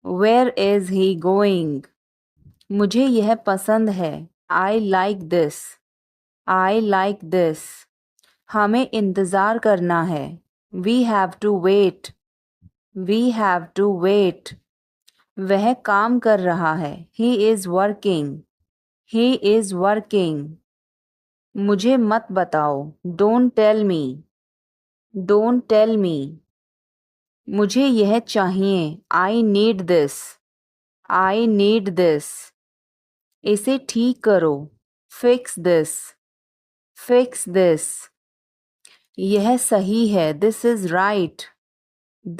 Where is he going? मुझे यह पसंद है। I like this. I like this. हमें इंतज़ार करना है। We have to wait. We have to wait. वह काम कर रहा है। He is working. He is working. मुझे मत बताओ। Don't tell me. Don't tell me. मुझे यह चाहिए। I need this. I need this. इसे ठीक करो। Fix this. Fix this. यह सही है। This is right.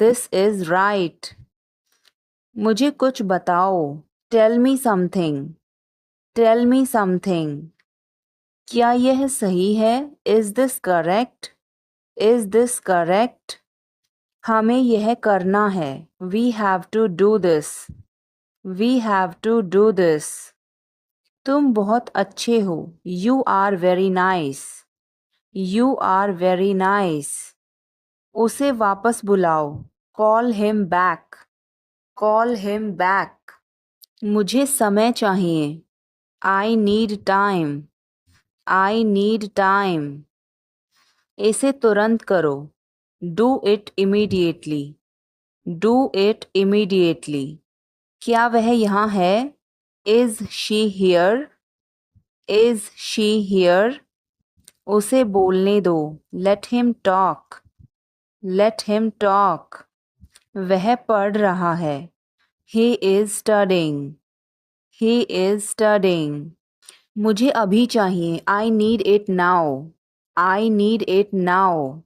This is right. मुझे कुछ बताओ। Tell me something. Tell me something. क्या यह सही है? Is this correct? Is this correct? हमें यह करना है। We have to do this. We have to do this. तुम बहुत अच्छे हो। You are very nice. You are very nice. उसे वापस बुलाओ। Call him back. Call him back. मुझे समय चाहिए। I need time. I need time. इसे तुरंत करो। Do it immediately. Do it immediately. क्या वह यहाँ है? Is she here? Is she here? उसे बोलने दो। Let him talk. Let him talk. वह पढ़ रहा है। He is studying. He is studying. मुझे अभी चाहिए। I need it now. I need it now.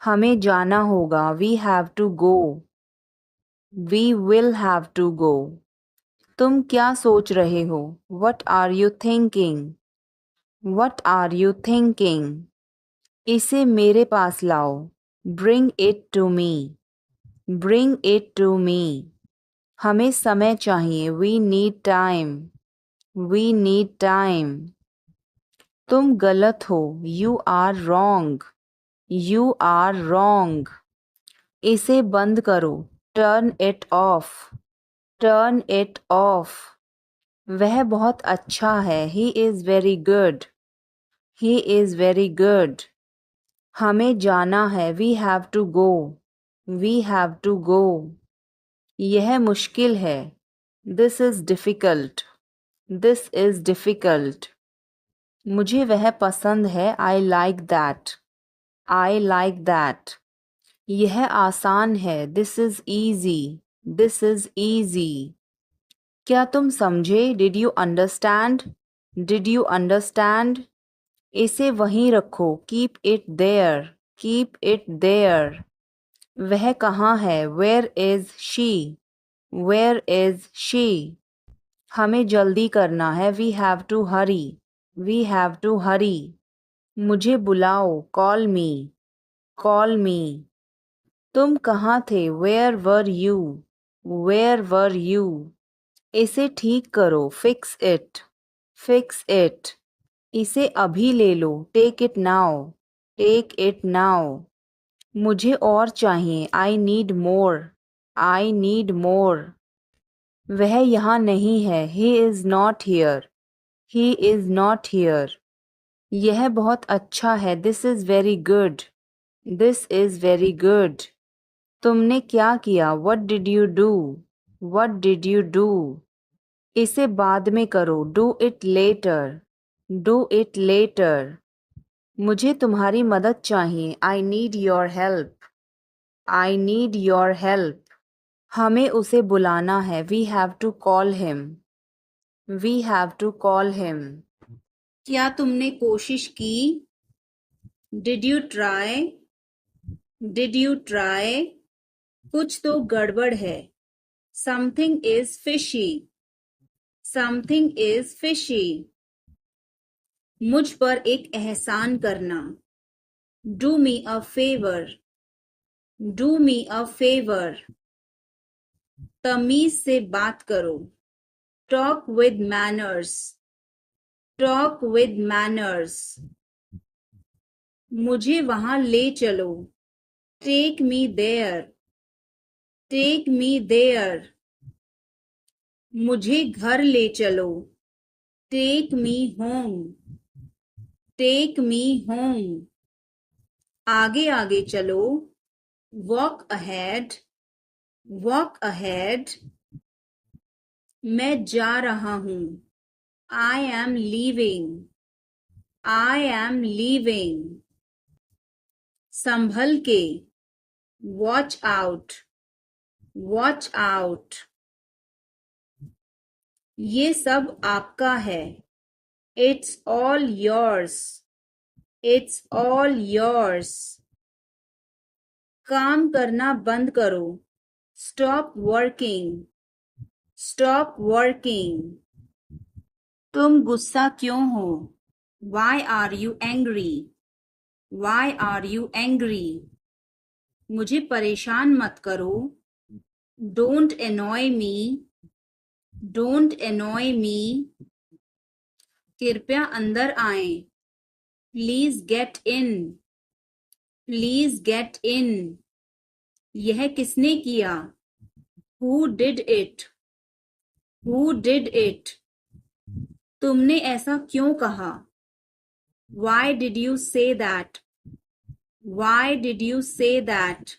हमें जाना होगा। We have to go. We will have to go. तुम क्या सोच रहे हो? What are you thinking? What are you thinking? इसे मेरे पास लाओ. Bring it to me. Bring it to me. हमें समय चाहिए. We need time. We need time. तुम गलत हो. You are wrong. You are wrong. इसे बंद करो. Turn it off. Turn it off. वह बहुत अच्छा है. He is very good. He is very good. हमें जाना है. We have to go. We have to go. यह मुश्किल है. This is difficult. This is difficult. मुझे वह पसंद है. I like that. I like that. यह आसान है. This is easy. This is easy. क्या तुम समझे? Did you understand? Did you understand? इसे वहीं रखो. Keep it there. Keep it there. वह कहाँ है? Where is she? Where is she? हमें जल्दी करना है. We have to hurry. We have to hurry. मुझे बुलाओ. Call me. Call me. तुम कहाँ थे? Where were you? Where were you? इसे ठीक करो. Fix it. Fix it. इसे अभी ले लो. Take it now. Take it now. मुझे और चाहिए. I need more. I need more. वह यहाँ नहीं है. He is not here. He is not here. यह बहुत अच्छा है. This is very good. This is very good. तुमने क्या किया? What did you do? What did you do? इसे बाद में करो. Do it later. Do it later. मुझे तुम्हारी मदद चाहिए. I need your help. I need your help. हमें उसे बुलाना है. We have to call him. We have to call him. क्या तुमने कोशिश की? Did you try? Did you try? कुछ तो गड़बड़ है. Something is fishy. Something is fishy. मुझ पर एक एहसान करना. Do me a favor. Do me a favor. तमीज से बात करो. Talk with manners. Talk with manners. मुझे वहां ले चलो. Take me there. Take me there. मुझे घर ले चलो. Take me home. Take me home. आगे आगे चलो. Walk ahead. Walk ahead. मैं जा रहा हूँ. I am leaving. I am leaving. संभल के. Watch out. Watch out. ये सब आपका है. It's all yours. It's all yours. काम करना बंद करो. Stop working. Stop working. तुम गुस्सा क्यों हो? Why are you angry? Why are you angry? मुझे परेशान मत करो. Don't annoy me. Don't annoy me. कृपया अंदर आएं. Please get in. Please get in. यह किसने किया? Who did it? Who did it? तुमने ऐसा क्यों कहा? Why did you say that? Why did you say that?